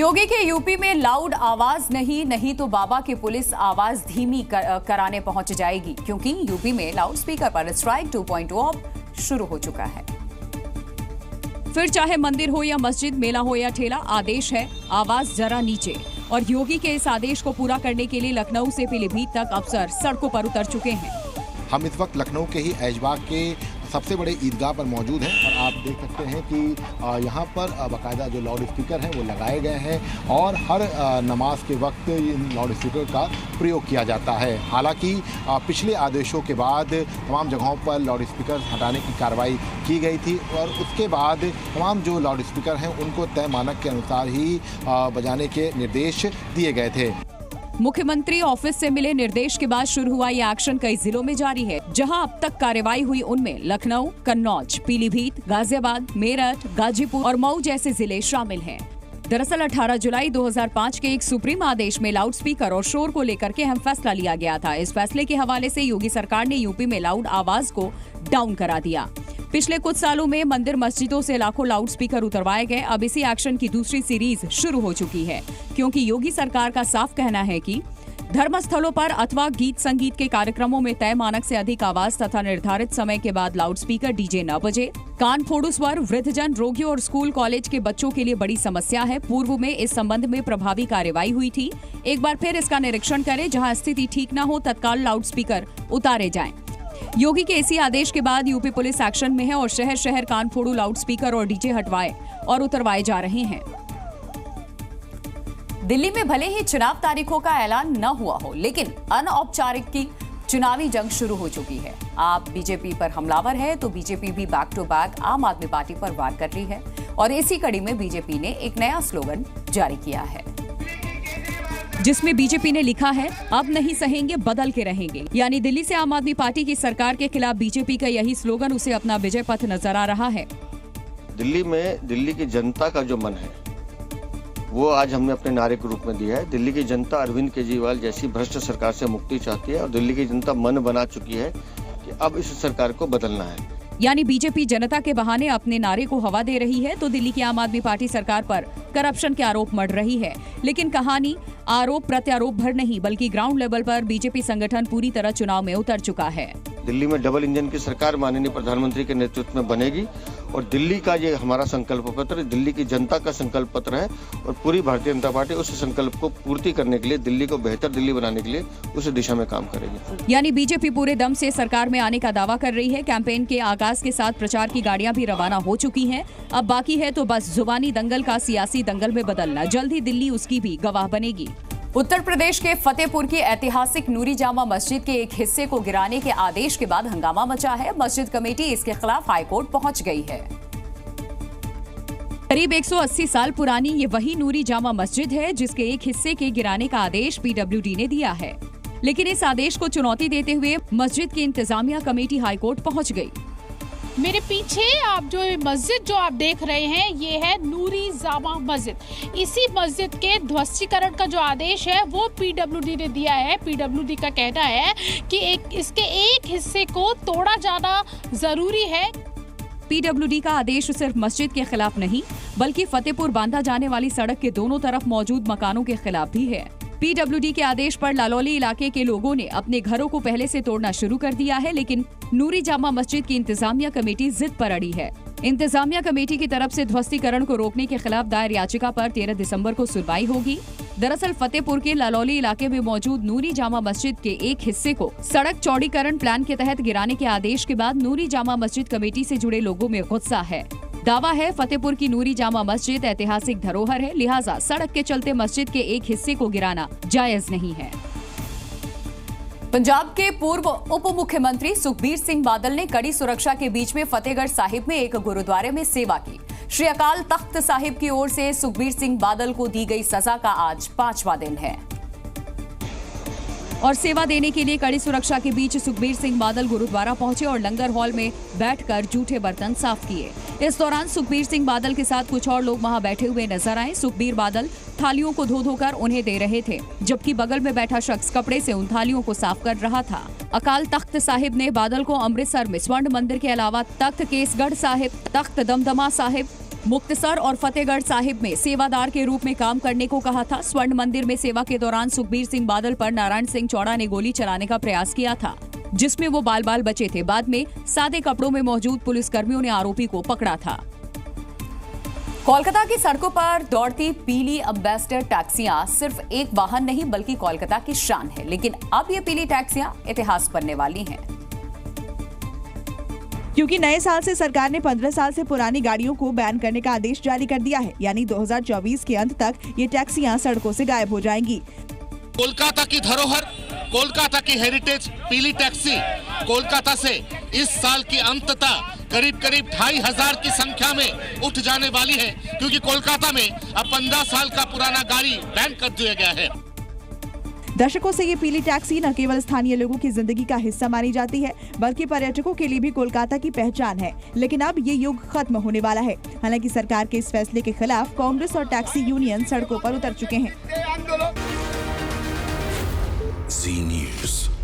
योगी के यूपी में लाउड आवाज नहीं तो बाबा की पुलिस आवाज धीमी कराने पहुंच जाएगी, क्योंकि यूपी में लाउड स्पीकर पर स्ट्राइक 2.0 अब शुरू हो चुका है। फिर चाहे मंदिर हो या मस्जिद, मेला हो या ठेला, आदेश है आवाज जरा नीचे। और योगी के इस आदेश को पूरा करने के लिए लखनऊ से पीलीभीत तक अफसर सड़कों पर उतर चुके हैं। हम इस वक्त लखनऊ के ही ऐशबाग के सबसे बड़े ईदगाह पर मौजूद हैं और आप देख सकते हैं कि यहाँ पर बाकायदा जो लाउड स्पीकर हैं वो लगाए गए हैं और हर नमाज के वक्त इन लाउड स्पीकर का प्रयोग किया जाता है। हालांकि पिछले आदेशों के बाद तमाम जगहों पर लाउड स्पीकर हटाने की कार्रवाई की गई थी और उसके बाद तमाम जो लाउड स्पीकर हैं उनको तय मानक के अनुसार ही बजाने के निर्देश दिए गए थे। मुख्यमंत्री ऑफिस से मिले निर्देश के बाद शुरू हुआ ये एक्शन कई जिलों में जारी है। जहां अब तक कार्रवाई हुई उनमें लखनऊ, कन्नौज, पीलीभीत, गाजियाबाद, मेरठ, गाजीपुर और मऊ जैसे जिले शामिल हैं। दरअसल 18 जुलाई 2005 के एक सुप्रीम आदेश में लाउड स्पीकर और शोर को लेकर के अहम फैसला लिया गया था। इस फैसले के हवाले से योगी सरकार ने यूपी में लाउड आवाज को डाउन करा दिया। पिछले कुछ सालों में मंदिर मस्जिदों से लाखों लाउड स्पीकर उतरवाए गए। अब इसी एक्शन की दूसरी सीरीज शुरू हो चुकी है, क्योंकि योगी सरकार का साफ कहना है कि धर्मस्थलों पर अथवा गीत संगीत के कार्यक्रमों में तय मानक से अधिक आवाज तथा निर्धारित समय के बाद लाउड स्पीकर डीजे न बजे। कान फोड़ू स्वर वृद्धजन, रोगियों और स्कूल कॉलेज के बच्चों के लिए बड़ी समस्या है। पूर्व में इस संबंध में प्रभावी कार्रवाई हुई थी। एक बार फिर इसका निरीक्षण करें। जहां स्थिति ठीक न हो तत्काल लाउड स्पीकर उतारे जाएं। योगी के इसी आदेश के बाद यूपी पुलिस एक्शन में है और शहर शहर कान फोड़ू लाउड स्पीकर और डीजे हटवाए और उतरवाए जा रहे हैं। दिल्ली में भले ही चुनाव तारीखों का ऐलान न हुआ हो, लेकिन अनौपचारिक की चुनावी जंग शुरू हो चुकी है। आप बीजेपी पर हमलावर है तो बीजेपी भी बैक टू बैक आम आदमी पार्टी पर वार कर रही है और इसी कड़ी में बीजेपी ने एक नया स्लोगन जारी किया है, जिसमें बीजेपी ने लिखा है, अब नहीं सहेंगे बदल के रहेंगे। यानी दिल्ली से आम आदमी पार्टी की सरकार के खिलाफ बीजेपी का यही स्लोगन उसे अपना विजय पथ नजर आ रहा है। दिल्ली में दिल्ली की जनता का जो मन है वो आज हमने अपने नारे के रूप में दिया है। दिल्ली की जनता अरविंद केजरीवाल जैसी भ्रष्ट सरकार से मुक्ति चाहती है और दिल्ली की जनता मन बना चुकी है कि अब इस सरकार को बदलना है। यानी बीजेपी जनता के बहाने अपने नारे को हवा दे रही है तो दिल्ली की आम आदमी पार्टी सरकार पर करप्शन के आरोप मढ़ रही है। लेकिन कहानी आरोप प्रत्यारोप भर नहीं, बल्कि ग्राउंड लेवल पर बीजेपी संगठन पूरी तरह चुनाव में उतर चुका है। दिल्ली में डबल इंजन की सरकार माननीय प्रधानमंत्री के नेतृत्व में बनेगी और दिल्ली का ये हमारा संकल्प पत्र, दिल्ली की जनता का संकल्प पत्र है और पूरी भारतीय जनता पार्टी उस संकल्प को पूर्ति करने के लिए, दिल्ली को बेहतर दिल्ली बनाने के लिए उस दिशा में काम करेगी। यानी बीजेपी पूरे दम से सरकार में आने का दावा कर रही है। कैंपेन के आगाज के साथ प्रचार की गाड़ियां भी रवाना हो चुकी हैं। अब बाकी है तो बस जुबानी दंगल का सियासी दंगल में बदलना। जल्द ही दिल्ली उसकी भी गवाह बनेगी। उत्तर प्रदेश के फतेहपुर की ऐतिहासिक नूरी जामा मस्जिद के एक हिस्से को गिराने के आदेश के बाद हंगामा मचा है। मस्जिद कमेटी इसके खिलाफ हाईकोर्ट पहुंच गई है। करीब 180 साल पुरानी ये वही नूरी जामा मस्जिद है जिसके एक हिस्से के गिराने का आदेश पीडब्ल्यूडी ने दिया है। लेकिन इस आदेश को चुनौती देते हुए मस्जिद की इंतजामिया कमेटी हाईकोर्ट पहुंच गई। मेरे पीछे आप जो मस्जिद जो आप देख रहे हैं ये है नूरी जामा मस्जिद। इसी मस्जिद के ध्वस्तीकरण का जो आदेश है वो पीडब्ल्यूडी ने दिया है। पीडब्ल्यूडी का कहना है कि इसके एक हिस्से को तोड़ा जाना जरूरी है। पीडब्ल्यूडी का आदेश सिर्फ मस्जिद के खिलाफ नहीं, बल्कि फतेहपुर बांधा जाने वाली सड़क के दोनों तरफ मौजूद मकानों के खिलाफ भी है। पीडब्ल्यूडी के आदेश पर लालौली इलाके के लोगों ने अपने घरों को पहले से तोड़ना शुरू कर दिया है, लेकिन नूरी जामा मस्जिद की इंतजामिया कमेटी जिद पर अड़ी है। इंतजामिया कमेटी की तरफ से ध्वस्तीकरण को रोकने के खिलाफ दायर याचिका पर 13 दिसंबर को सुनवाई होगी। दरअसल फतेहपुर के लालौली इलाके में मौजूद नूरी जामा मस्जिद के एक हिस्से को सड़क चौड़ीकरण प्लान के तहत गिराने के आदेश के बाद नूरी जामा मस्जिद कमेटी से जुड़े लोगों में गुस्सा है। दावा है फतेहपुर की नूरी जामा मस्जिद ऐतिहासिक धरोहर है, लिहाजा सड़क के चलते मस्जिद के एक हिस्से को गिराना जायज नहीं है। पंजाब के पूर्व उप मुख्यमंत्री सुखबीर सिंह बादल ने कड़ी सुरक्षा के बीच में फतेहगढ़ साहिब में एक गुरुद्वारे में सेवा की। श्री अकाल तख्त साहिब की ओर से सुखबीर सिंह बादल को दी गई सजा का आज 5वां दिन है और सेवा देने के लिए कड़ी सुरक्षा के बीच सुखबीर सिंह बादल गुरुद्वारा पहुंचे और लंगर हॉल में बैठकर जूठे बर्तन साफ किए। इस दौरान सुखबीर सिंह बादल के साथ कुछ और लोग वहां बैठे हुए नजर आए। सुखबीर बादल थालियों को धो धोकर उन्हें दे रहे थे, जबकि बगल में बैठा शख्स कपड़े से उन थालियों को साफ कर रहा था। अकाल तख्त साहिब ने बादल को अमृतसर में स्वर्ण मंदिर के अलावा तख्त केसगढ़ साहिब, तख्त दमदमा साहिब, मुक्तसर और फतेहगढ़ साहिब में सेवादार के रूप में काम करने को कहा था। स्वर्ण मंदिर में सेवा के दौरान सुखबीर सिंह बादल पर नारायण सिंह चौड़ा ने गोली चलाने का प्रयास किया था, जिसमें वो बाल बाल बचे थे। बाद में सादे कपड़ों में मौजूद पुलिसकर्मियों ने आरोपी को पकड़ा था। कोलकाता की सड़कों पर दौड़ती पीली एम्बेसडर टैक्सियां सिर्फ एक वाहन नहीं बल्कि कोलकाता की शान है। लेकिन अब ये पीली टैक्सियां इतिहास बनने वाली हैं, क्योंकि नए साल से सरकार ने 15 साल से पुरानी गाड़ियों को बैन करने का आदेश जारी कर दिया है। यानी 2024 के अंत तक ये टैक्सियां सड़कों से गायब हो जाएंगी। कोलकाता की धरोहर, कोलकाता की हेरिटेज पीली टैक्सी कोलकाता से इस साल के अंत तक करीब 2500 की संख्या में उठ जाने वाली है, क्योंकि कोलकाता में अब 15 साल का पुराना गाड़ी बैन कर दिया गया है। दशकों से ये पीली टैक्सी न केवल स्थानीय लोगों की जिंदगी का हिस्सा मानी जाती है, बल्कि पर्यटकों के लिए भी कोलकाता की पहचान है। लेकिन अब ये युग खत्म होने वाला है। हालांकि सरकार के इस फैसले के खिलाफ कांग्रेस और टैक्सी यूनियन सड़कों पर उतर चुके हैं। Zee News।